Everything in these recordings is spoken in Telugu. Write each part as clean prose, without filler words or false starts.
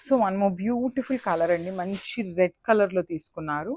So one more beautiful colour అండి, మంచి రెడ్ కలర్లో తీసుకున్నారు.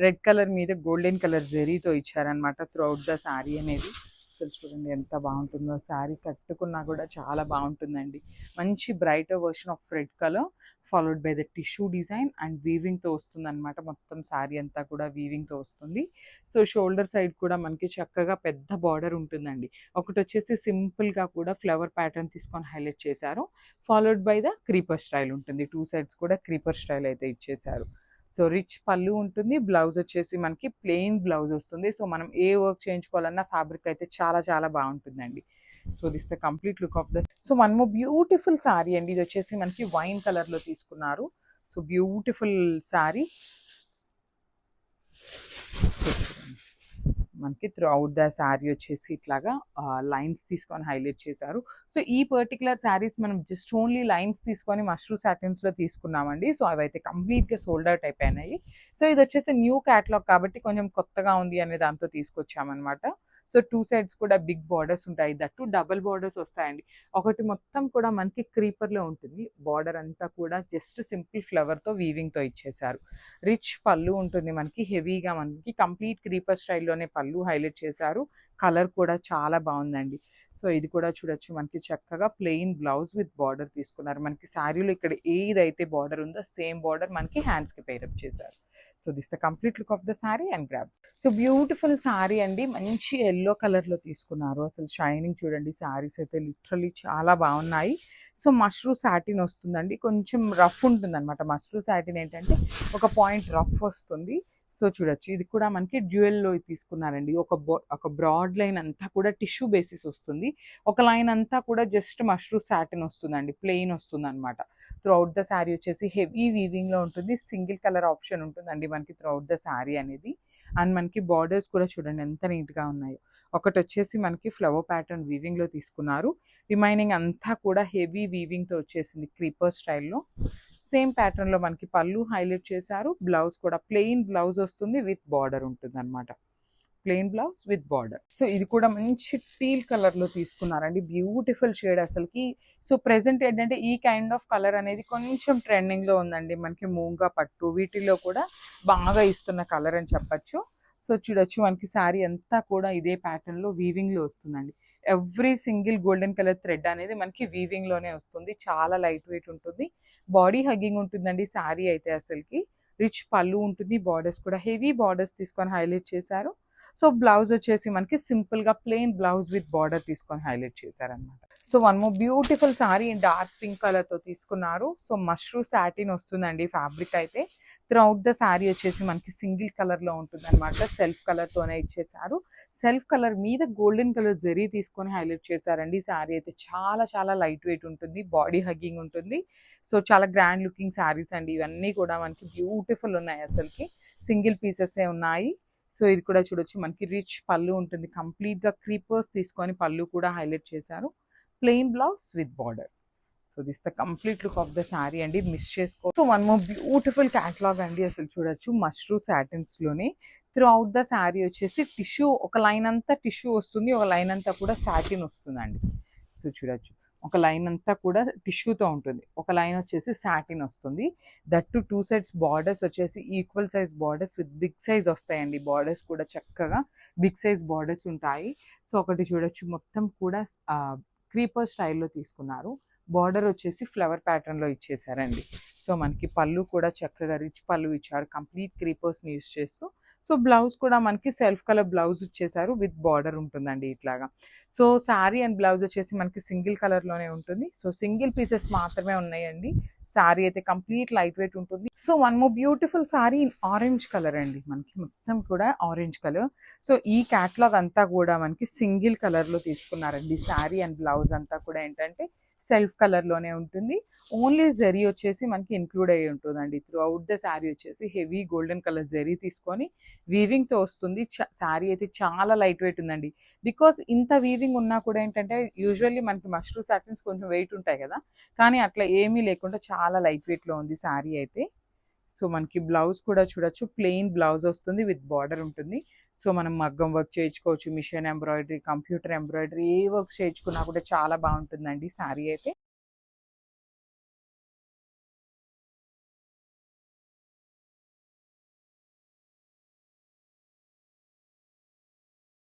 రెడ్ కలర్ మీద గోల్డెన్ కలర్ జెరీతో ఇచ్చారనమాట త్రూ అవుట్ ద శారీ అనేది. అసలు చూడండి ఎంత బాగుంటుందో, శారీ కట్టుకున్నా కూడా చాలా బాగుంటుందండి. మంచి brighter version of red colour followed by the tissue design and వీవింగ్తో వస్తుంది అనమాట. మొత్తం శారీ అంతా కూడా వీవింగ్తో వస్తుంది. సో షోల్డర్ సైడ్ కూడా మనకి చక్కగా పెద్ద బార్డర్ ఉంటుందండి. ఒకటి వచ్చేసి సింపుల్గా కూడా ఫ్లవర్ ప్యాటర్న్ తీసుకొని హైలైట్ చేశారు, followed by the creeper style ఉంటుంది. టూ సైడ్స్ కూడా క్రీపర్ స్టైల్ అయితే ఇచ్చేశారు. సో రిచ్ పళ్ళు ఉంటుంది, బ్లౌజ్ వచ్చేసి మనకి ప్లెయిన్ బ్లౌజ్ వస్తుంది. సో మనం ఏ వర్క్ చేయించుకోవాలన్నా ఫ్యాబ్రిక్ అయితే చాలా చాలా బాగుంటుందండి. So this the complete look of the. So one more beautiful sari అండి, ఇది వచ్చేసి మనకి వైన్ కలర్లో తీసుకున్నారు. సో బ్యూటిఫుల్ శారీ మనకి త్రూ అవుట్ ద శారీ వచ్చేసి ఇట్లాగా లైన్స్ తీసుకొని హైలైట్ చేశారు. సో ఈ పర్టికులర్ శారీస్ మనం జస్ట్ ఓన్లీ లైన్స్ తీసుకొని మష్రూ సాటిన్స్లో తీసుకున్నామండి. సో అవైతే కంప్లీట్గా సోల్డ్ అవుట్ అయిపోయినాయి. సో ఇది వచ్చేసి న్యూ క్యాటలాగ్ కాబట్టి కొంచెం కొత్తగా ఉంది అనే దాంతో తీసుకొచ్చామన్నమాట. సో టూ సైడ్స్ కూడా బిగ్ బార్డర్స్ ఉంటాయి, దట్టు డబల్ బార్డర్స్ వస్తాయండి. ఒకటి మొత్తం కూడా మనకి క్రీపర్లో ఉంటుంది, బార్డర్ అంతా కూడా జస్ట్ సింపుల్ ఫ్లవర్తో వీవింగ్తో ఇచ్చేసారు. రిచ్ పళ్ళు ఉంటుంది మనకి, హెవీగా మనకి కంప్లీట్ క్రీపర్ స్టైల్లోనే పళ్ళు హైలైట్ చేశారు. కలర్ కూడా చాలా బాగుందండి. సో ఇది కూడా చూడొచ్చు, మనకి చక్కగా ప్లెయిన్ బ్లౌజ్ విత్ బార్డర్ తీసుకున్నారు. మనకి శారీలో ఇక్కడ ఏదైతే బార్డర్ ఉందో సేమ్ బార్డర్ మనకి హ్యాండ్స్కి పేరప్ చేశారు. So this the complete look of the sari and grab. So beautiful sari అండి, మంచి ఎల్లో కలర్లో తీసుకున్నారు. అసలు షైనింగ్ చూడండి, శారీస్ అయితే లిటరలీ చాలా బాగున్నాయి. సో మష్రూ సాటిన్ వస్తుందండి, కొంచెం రఫ్ ఉంటుంది అనమాట. మష్రూ సాటిన్ ఏంటంటే ఒక పాయింట్ రఫ్ వస్తుంది. సో చూడొచ్చు, ఇది కూడా మనకి డ్యూయల్లో తీసుకున్నారండి. ఒక బ్రాడ్ లైన్ అంతా కూడా టిష్యూ బేసిస్ వస్తుంది, ఒక లైన్ అంతా కూడా జస్ట్ మష్రూ సాటిన్ వస్తుందండి, ప్లెయిన్ వస్తుంది అనమాట. త్రూ అవుట్ ద శారీ వచ్చేసి హెవీ వీవింగ్లో ఉంటుంది, సింగిల్ కలర్ ఆప్షన్ ఉంటుందండి మనకి త్రూ అవుట్ ద శారీ అనేది. అండ్ మనకి బార్డర్స్ కూడా చూడండి ఎంత నీట్గా ఉన్నాయో. ఒకటి వచ్చేసి మనకి ఫ్లవర్ ప్యాటర్న్ వీవింగ్లో తీసుకున్నారు, రిమైనింగ్ అంతా కూడా హెవీ వీవింగ్తో వచ్చేసింది క్రీపర్ స్టైల్లో. సేమ్ ప్యాటర్న్లో మనకి పళ్ళు హైలైట్ చేశారు, బ్లౌజ్ కూడా ప్లెయిన్ బ్లౌజ్ వస్తుంది విత్ బార్డర్ ఉంటుంది అనమాట, plain blouse with border. So ఇది కూడా మంచి టీల్ కలర్లో తీసుకున్నారండి, బ్యూటిఫుల్ షేడ్ అసలుకి. సో ప్రెసెంట్ ఏంటంటే ఈ కైండ్ ఆఫ్ కలర్ అనేది కొంచెం ట్రెండింగ్లో ఉందండి మనకి. మూంగా పట్టు వీటిల్లో కూడా బాగా ఇస్తున్న కలర్ అని చెప్పచ్చు. సో చూడొచ్చు, మనకి శారీ అంతా కూడా ఇదే ప్యాటర్న్లో వీవింగ్లో వస్తుందండి. Every single golden colour thread అనేది మనకి వీవింగ్లోనే వస్తుంది, చాలా లైట్ వెయిట్ ఉంటుంది, బాడీ హగ్గింగ్ ఉంటుందండి శారీ అయితే అసలుకి. రిచ్ పళ్ళు ఉంటుంది, బార్డర్స్ కూడా హెవీ బార్డర్స్ తీసుకొని హైలైట్ చేశారు. సో బ్లౌజ్ వచ్చేసి మనకి సింపుల్గా ప్లెయిన్ బ్లౌజ్ విత్ బార్డర్ తీసుకొని హైలైట్ చేశారనమాట. So one more beautiful sari dark pink కలర్తో తీసుకున్నారు. సో మష్రూ సాటిన్ వస్తుందండి ఫ్యాబ్రిక్ అయితే. త్రూ అవుట్ ద శారీ వచ్చేసి మనకి సింగిల్ కలర్లో ఉంటుంది అనమాట, సెల్ఫ్ కలర్తోనే ఇచ్చేసారు. సెల్ఫ్ కలర్ మీద గోల్డెన్ కలర్ జరీ తీసుకొని హైలైట్ చేశారండి. శారీ అయితే చాలా చాలా లైట్ వెయిట్ ఉంటుంది, బాడీ హగ్గింగ్ ఉంటుంది. సో చాలా గ్రాండ్ లుకింగ్ శారీస్ అండి ఇవన్నీ కూడా, మనకి బ్యూటిఫుల్ ఉన్నాయి అసలుకి, సింగిల్ పీసెసే ఉన్నాయి. సో ఇది కూడా చూడొచ్చు, మనకి రిచ్ పళ్ళు ఉంటుంది, కంప్లీట్గా క్రీపర్స్ తీసుకొని పళ్ళు కూడా హైలైట్ చేశారు, plain blouse with border. So this the complete look of the sari అండి, మిస్ చేసుకో. So one more beautiful catalogue అండి, అసలు చూడొచ్చు మష్రూ సాటిన్స్లోనే. త్రూ అవుట్ ద శారీ వచ్చేసి టిష్యూ, ఒక లైన్ అంతా టిష్యూ వస్తుంది, ఒక లైన్ అంతా కూడా సాటిన్ వస్తుందండి. సో చూడొచ్చు, ఒక లైన్ అంతా కూడా టిష్యూతో ఉంటుంది, ఒక లైన్ వచ్చేసి సాటిన్ వస్తుంది. దట్టు టూ సైడ్స్ బార్డర్స్ వచ్చేసి equal size borders with big size వస్తాయండి. బార్డర్స్ కూడా చక్కగా బిగ్ సైజ్ బార్డర్స్ ఉంటాయి. సో ఒకటి చూడొచ్చు, మొత్తం కూడా క్రీపర్ స్టైల్లో తీసుకున్నారు, బార్డర్ వచ్చేసి ఫ్లవర్ ప్యాటర్న్లో ఇచ్చేసారండి. సో మనకి పళ్ళు కూడా చక్కగా రిచ్ పళ్ళు ఇచ్చారు, కంప్లీట్ క్రీపర్స్ని యూస్ చేస్తూ. సో బ్లౌజ్ కూడా మనకి సెల్ఫ్ కలర్ బ్లౌజ్ ఇచ్చేసారు విత్ బార్డర్ ఉంటుందండి ఇట్లాగా. సో శారీ అండ్ బ్లౌజ్ వచ్చేసి మనకి సింగిల్ కలర్లోనే ఉంటుంది. సో సింగిల్ పీసెస్ మాత్రమే ఉన్నాయండి. శారీ అయితే కంప్లీట్ లైట్ వెయిట్ ఉంటుంది. So one more beautiful sari in orange colour అండి, మనకి మొత్తం కూడా ఆరెంజ్ కలర్. సో ఈ క్యాటలాగ్ అంతా కూడా మనకి సింగిల్ కలర్లో తీసుకున్నారండి. శారీ అండ్ బ్లౌజ్ అంతా కూడా ఏంటంటే సెల్ఫ్ కలర్లోనే ఉంటుంది, ఓన్లీ జరీ వచ్చేసి మనకి ఇంక్లూడ్ అయ్యి ఉంటుందండి. త్రూ అవుట్ ద శారీ వచ్చేసి హెవీ గోల్డెన్ కలర్ జరీ తీసుకొని వీవింగ్తో వస్తుంది. శారీ అయితే చాలా లైట్ వెయిట్ ఉందండి. బికాస్ ఇంత వీవింగ్ ఉన్నా కూడా ఏంటంటే యూజువల్లీ మనకి మష్రూ సాటిన్స్ కొంచెం వెయిట్ ఉంటాయి కదా, కానీ అట్లా ఏమీ లేకుండా చాలా లైట్ వెయిట్లో ఉంది శారీ అయితే. సో మనకి బ్లౌజ్ కూడా చూడొచ్చు, ప్లెయిన్ బ్లౌజ్ వస్తుంది విత్ బార్డర్ ఉంటుంది. సో మనం మగ్గం వర్క్ చేయించుకోవచ్చు, మిషన్ ఎంబ్రాయిడరీ, కంప్యూటర్ ఎంబ్రాయిడరీ, ఏ వర్క్ చేయించుకున్నా కూడా చాలా బాగుంటుందండి శారీ అయితే.